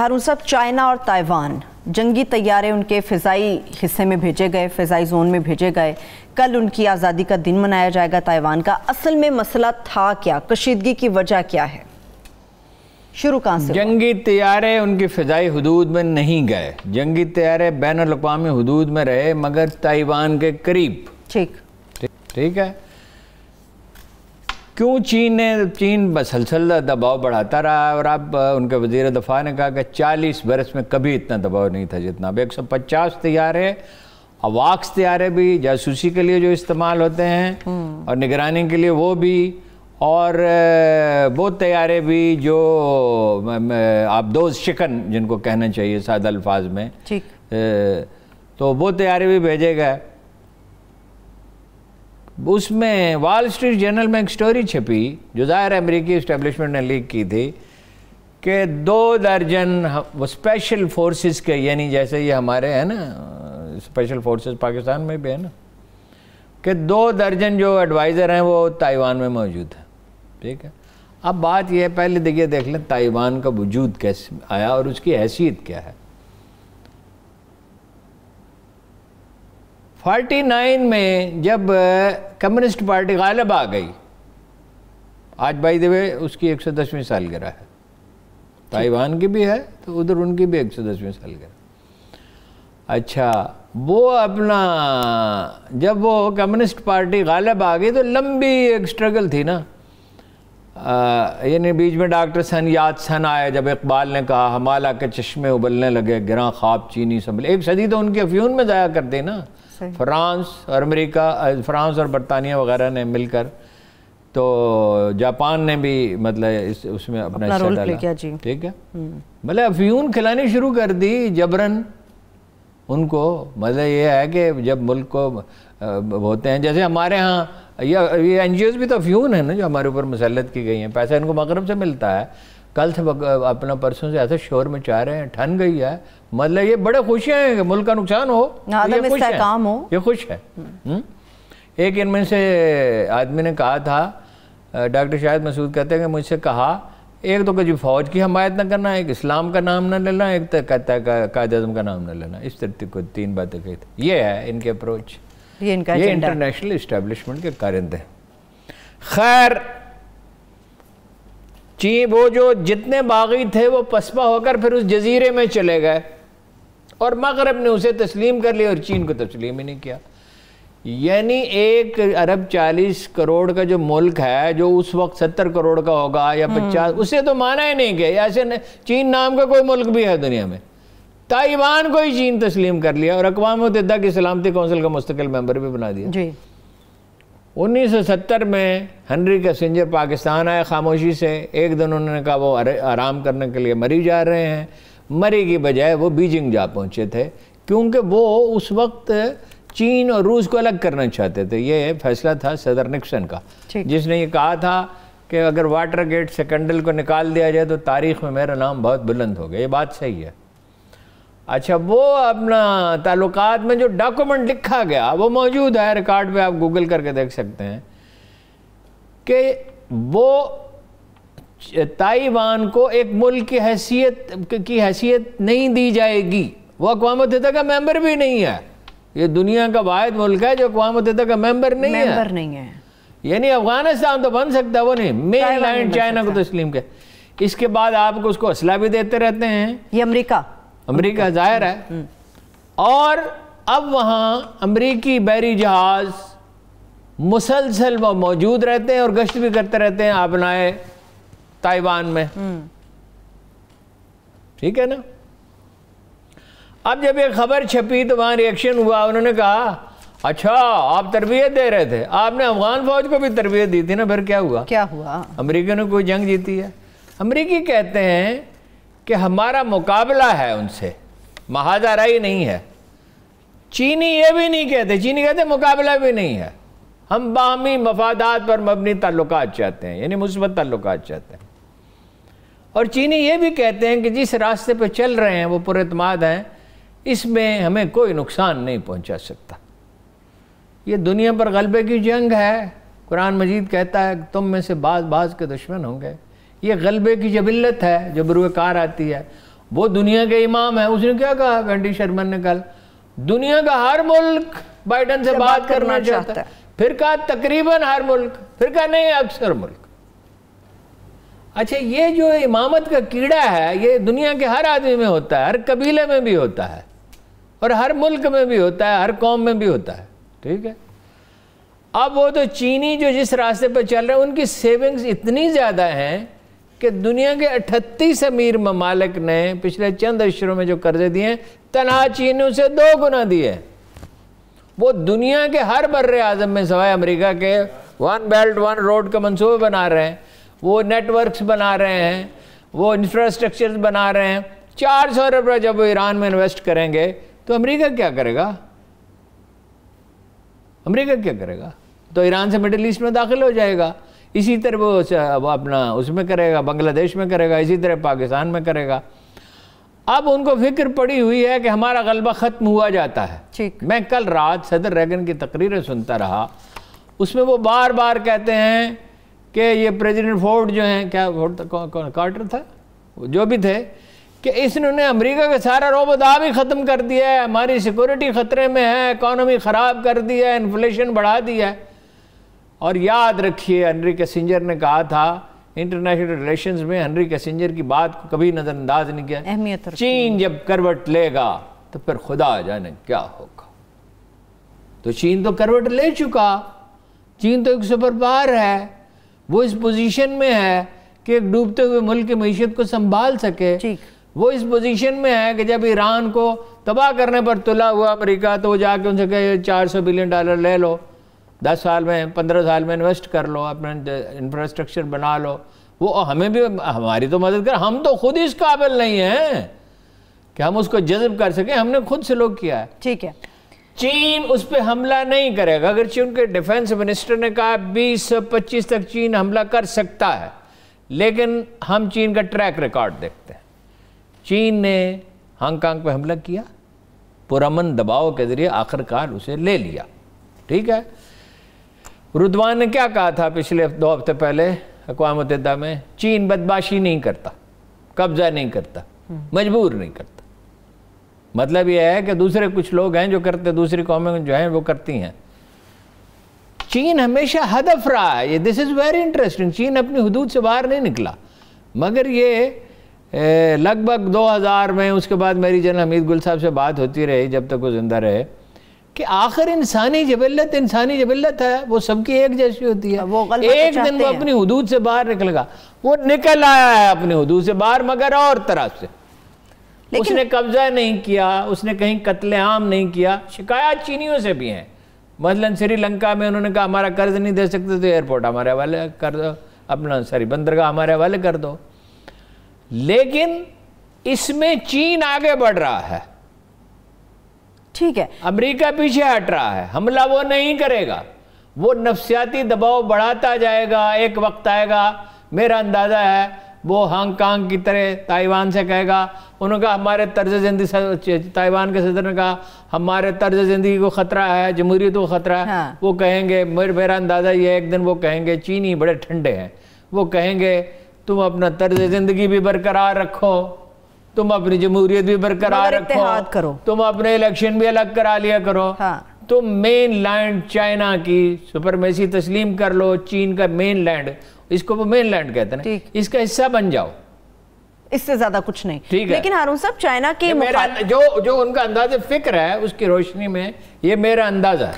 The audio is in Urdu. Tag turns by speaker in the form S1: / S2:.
S1: ہارون صاحب، چائنا اور تائیوان جنگی طیارے ان کے فضائی حصے میں بھیجے گئے، فضائی زون میں بھیجے گئے۔ کل ان کی آزادی کا دن منایا جائے گا تائیوان کا۔ اصل میں مسئلہ تھا کیا؟ کشیدگی کی وجہ کیا ہے؟ شروع کہاں سے؟
S2: جنگی طیارے ان کی فضائی حدود میں نہیں گئے، جنگی طیارے بین الاقوامی حدود میں رہے مگر تائیوان کے قریب۔ ٹھیک ہے۔ کیوں چین مسلسل دباؤ بڑھاتا رہا، اور اب ان کے وزیر دفاع نے کہا کہ 40 برس میں کبھی اتنا دباؤ نہیں تھا جتنا اب۔ 150 طیارے، اواکس طیارے بھی جاسوسی کے لیے جو استعمال ہوتے ہیں اور نگرانی کے لیے وہ بھی، اور وہ طیارے بھی جو آبدوز شکن جن کو کہنا چاہیے سادہ الفاظ میں، تو وہ طیارے بھی بھیجے گئے۔ اس میں وال اسٹریٹ جرنل میں ایک سٹوری چھپی جو ظاہر امریکی اسٹیبلشمنٹ نے لیک کی تھی کہ 2 درجن وہ اسپیشل فورسز کے، یعنی جیسے یہ ہمارے ہیں نا اسپیشل فورسز پاکستان میں بھی ہے نا، کہ 2 درجن جو ایڈوائزر ہیں وہ تائیوان میں موجود ہیں۔ ٹھیک ہے۔ اب بات یہ ہے، پہلے دیکھ لیں تائیوان کا وجود کیسے آیا اور اس کی حیثیت کیا ہے۔ 49 میں جب کمیونسٹ پارٹی غالب آ گئی، آج بائی دی وے اس کی 110ویں سالگرہ ہے، تائیوان کی بھی ہے تو ادھر ان کی بھی 110ویں سالگرہ۔ اچھا، وہ اپنا جب وہ کمیونسٹ پارٹی غالب آ گئی تو لمبی ایک سٹرگل تھی نا، یعنی بیچ میں ڈاکٹر سن یات سن آئے جب اقبال نے کہا ہمالہ کے چشمے ابلنے لگے گراں خواب چینی سنبھلے۔ 1 صدی تو ان کی افیون میں ضائع کر دی نا، فرانس اور امریکہ، فرانس اور برطانیہ وغیرہ نے مل کر، تو جاپان نے بھی مطلب اس میں اپنا حصہ ڈالا۔ ٹھیک ہے، مطلب افیون کھلانی شروع کر دی جبرن ان کو۔ مطلب یہ ہے کہ جب ملک کو ہوتے ہیں، جیسے ہمارے ہاں یہ این جی اوز بھی تو افیون ہے نا جو ہمارے اوپر مسلط کی گئی ہیں، پیسہ ان کو مغرب سے ملتا ہے۔ کل سے اپنا پرسوں سے ایسا شور مچا رہے ہیں، ٹھن گئی ہے، مطلب یہ بڑے خوش ہیں کہ ملک کا نقصان ہو، یہ خوش ہے۔ ایک ان میں سے آدمی نے کہا تھا، ڈاکٹر شاہد مسعود کہتے ہیں کہ مجھ سے کہا، ایک تو کہ جی فوج کی حمایت نہ کرنا، ایک اسلام کا نام نہ لینا، ایک تو کہتا ہے قائد اعظم کا نام نہ لینا۔ اس طرح کو 3 باتیں کہی تھی۔ یہ ہے ان کے اپروچ، یہ انٹرنیشنل اسٹیبلشمنٹ کے کارندے ہیں۔ خیر، وہ جو جتنے باغی تھے وہ پسپا ہو کر پھر اس جزیرے میں چلے گئے، اور مغرب نے اسے تسلیم کر لیا اور چین کو تسلیم ہی نہیں کیا۔ یعنی 1 ارب 40 کروڑ کا جو ملک ہے، جو اس وقت 70 کروڑ کا ہوگا یا 50، اسے تو مانا ہی نہیں گیا۔ ایسے چین نام کا کوئی ملک بھی ہے دنیا میں، تائیوان کو ہی چین تسلیم کر لیا اور اقوام متحدہ کی سلامتی کونسل کا مستقل ممبر بھی بنا دیا۔ 1970 میں ہنری کسنجر پاکستان آئے خاموشی سے، ایک دن انہوں نے کہا وہ آرام کرنے کے لیے مری جا رہے ہیں، مری کی بجائے وہ بیجنگ جا پہنچے تھے، کیونکہ وہ اس وقت چین اور روس کو الگ کرنا چاہتے تھے۔ یہ فیصلہ تھا صدر نکسن کا، جس نے یہ کہا تھا کہ اگر واٹر گیٹ سکنڈل کو نکال دیا جائے تو تاریخ میں میرا نام بہت بلند ہوگا۔ یہ بات صحیح ہے۔ اچھا، وہ اپنا تعلقات میں جو ڈاکومنٹ لکھا گیا وہ موجود ہے، ریکارڈ پہ آپ گوگل کر کے دیکھ سکتے ہیں کہ وہ تائیوان کو ایک ملک کی حیثیت نہیں دی جائے گی۔ وہ اقوام متحدہ کا ممبر بھی نہیں ہے، یہ دنیا کا واحد ملک ہے جو اقوام متحدہ کا ممبر نہیں ہے۔ یعنی افغانستان تو بن سکتا ہے، وہ نہیں، مین لینڈ چائنا کو تسلیم کیا۔ اس کے بعد آپ کو اس کو اسلحہ بھی دیتے رہتے ہیں، یہ امریکہ ظاہر ہے، اور اب وہاں امریکی بحری جہاز مسلسل موجود رہتے ہیں اور گشت بھی کرتے رہتے ہیں آبنائے تائیوان میں۔ ٹھیک ہے نا۔ اب جب یہ خبر چھپی تو وہاں ریئیکشن ہوا، انہوں نے کہا اچھا آپ تربیت دے رہے تھے، آپ نے افغان فوج کو بھی تربیت دی تھی نا، پھر کیا ہوا؟ امریکہ نے کوئی جنگ جیتی ہے؟ امریکی کہتے ہیں کہ ہمارا مقابلہ ہے ان سے، محاذ آرائی نہیں ہے۔ چینی یہ بھی نہیں کہتے، چینی کہتے مقابلہ بھی نہیں ہے، ہم باہمی مفادات پر مبنی تعلقات چاہتے ہیں، یعنی مثبت تعلقات چاہتے ہیں۔ اور چینی یہ بھی کہتے ہیں کہ جس راستے پہ چل رہے ہیں وہ پر اعتماد ہیں، اس میں ہمیں کوئی نقصان نہیں پہنچا سکتا۔ یہ دنیا پر غلبے کی جنگ ہے، قرآن مجید کہتا ہے تم میں سے بعض کے دشمن ہوں گے۔ یہ غلبے کی جبلت ہے جو بروئے کار آتی ہے۔ وہ دنیا کے امام ہیں. اس نے کیا کہا وینڈی شرمن نے کل؟ دنیا کا ہر ملک بائیڈن سے بات کرنا چاہتا ہے. پھر کہا تقریباً ہر ملک، پھر کہا نہیں اکثر ملک. اچھا یہ جو امامت کا کیڑا ہے یہ دنیا کے ہر آدمی میں ہوتا ہے، ہر قبیلے میں بھی ہوتا ہے، اور ہر ملک میں بھی ہوتا ہے، ہر قوم میں بھی ہوتا ہے. ٹھیک ہے. اب وہ تو چینی جو جس راستے پہ چل رہے ہیں ان کی سیونگز اتنی زیادہ ہیں کہ دنیا کے 38 امیر ممالک نے پچھلے چند اشروں میں جو قرضے دیے ہیں تنہا چینیوں سے 2 گنا دیے. وہ دنیا کے ہر بر اعظم میں سوائے امریکہ کے 1 بیلٹ 1 روڈ کا منصوبہ بنا رہے ہیں، وہ نیٹ ورکس بنا رہے ہیں، وہ انفراسٹرکچرز بنا رہے ہیں. 400 ارب روپے جب وہ ایران میں انویسٹ کریں گے تو امریکہ کیا کرے گا؟ امریکہ کیا کرے گا؟ تو ایران سے مڈل ایسٹ میں داخل ہو جائے گا. اسی طرح وہ اپنا اس میں کرے گا، بنگلہ دیش میں کرے گا، اسی طرح پاکستان میں کرے گا. اب ان کو فکر پڑی ہوئی ہے کہ ہمارا غلبہ ختم ہوا جاتا ہے. میں کل رات صدر ریگن کی تقریریں سنتا رہا، اس میں وہ بار بار کہتے ہیں کہ یہ پریزیڈنٹ فورڈ جو ہیں، کیا کارٹر تھا، جو بھی تھے، کہ اس نے امریکہ کا سارا روب و داب ہی ختم کر دیا ہے، ہماری سیکورٹی خطرے میں ہے، اکانومی خراب کر دیا ہے، انفلیشن بڑھا دیا ہے. اور یاد رکھیے ہنری کیسنجر نے کہا تھا انٹرنیشنل ریلیشنز میں، ہنری کیسنجر کی بات کو کبھی نظر انداز نہیں کیا، چین جب کروٹ لے گا تو پھر خدا جانے کیا ہوگا. تو چین تو کروٹ لے چکا، چین تو ایک سپر پاور ہے، وہ اس پوزیشن میں ہے کہ ایک ڈوبتے ہوئے ملک کی معیشت کو سنبھال سکے. وہ اس پوزیشن میں ہے کہ جب ایران کو تباہ کرنے پر تلا ہوا امریکہ تو وہ جا کے ان سے کہے $400 بلین لے لو، 10 سال میں 15 سال میں انویسٹ کر لو، اپنا انفراسٹرکچر بنا لو. وہ ہمیں بھی ہماری تو مدد کر، ہم تو خود اس قابل نہیں ہیں کہ ہم اس کو جذب کر سکیں، ہم نے خود سلوک کیا ہے.
S1: ٹھیک ہے.
S2: چین اس پہ حملہ نہیں کرے گا. اگرچہ ان کے ڈیفنس منسٹر نے کہا 2025 تک چین حملہ کر سکتا ہے، لیکن ہم چین کا ٹریک ریکارڈ دیکھتے ہیں. چین نے ہانگ کانگ پہ حملہ کیا، پرامن دباؤ کے ذریعے آخر کار اسے لے لیا. ٹھیک ہے. رضوان نے کیا کہا تھا پچھلے 2 ہفتے پہلے اقوام متحدہ میں؟ چین بدماشی نہیں کرتا، قبضہ نہیں کرتا، مجبور نہیں کرتا. مطلب یہ ہے کہ دوسرے کچھ لوگ ہیں جو کرتے، دوسری قومیں جو ہیں وہ کرتی ہیں. چین ہمیشہ ہدف رہا ہے. یہ دس از ویری انٹرسٹنگ. چین اپنی حدود سے باہر نہیں نکلا، مگر یہ لگ بھگ 2000 میں، اس کے بعد میری جنرل حمید گل صاحب سے بات ہوتی رہی جب تک وہ زندہ رہے، کہ آخر انسانی جبلت ہے، وہ سب کی ایک جیسی ہوتی ہے. ایک دن وہ اپنی حدود سے باہر نکل گا. وہ نکل آیا ہے اپنی حدود سے باہر، مگر اور طرح سے. اس نے قبضہ نہیں کیا، اس نے کہیں قتل عام نہیں کیا. شکایات چینیوں سے بھی ہیں. مثلا سری لنکا میں انہوں نے کہا ہمارا قرض نہیں دے سکتے تو ایئرپورٹ ہمارے حوالے کر دو، اپنا بندرگاہ ہمارے حوالے کر دو. لیکن اس میں چین آگے بڑھ رہا ہے.
S1: ٹھیک ہے.
S2: امریکہ پیچھے ہٹ رہا ہے. حملہ وہ نہیں کرے گا، وہ نفسیاتی دباؤ بڑھاتا جائے گا. ایک وقت آئے گا، میرا اندازہ ہے وہ ہانگ کانگ کی طرح تائیوان سے کہے گا. انہوں نے کہا ہمارے طرز زندگی، تائیوان کے صدر نے کہا ہمارے طرز زندگی کو خطرہ ہے، جمہوریت کو خطرہ ہے. وہ کہیں گے، میرا اندازہ یہ ایک دن وہ کہیں گے، چینی بڑے ٹھنڈے ہیں، وہ کہیں گے تم اپنا طرز زندگی بھی برقرار رکھو، تم اپنی جمہوریت بھی برقرار رکھو، تم اپنے الیکشن بھی الگ کرا لیا کرو. تم مین لینڈ چائنا کی سپرمیسی تسلیم کر لو. چین کا مین لینڈ، اس کو وہ مین لینڈ کہتے ہیں، اس کا حصہ بن جاؤ.
S1: اس سے زیادہ کچھ نہیں. لیکن ہارون صاحب چائنا کی
S2: جو ان کا انداز فکر ہے اس کی روشنی میں یہ میرا اندازہ ہے.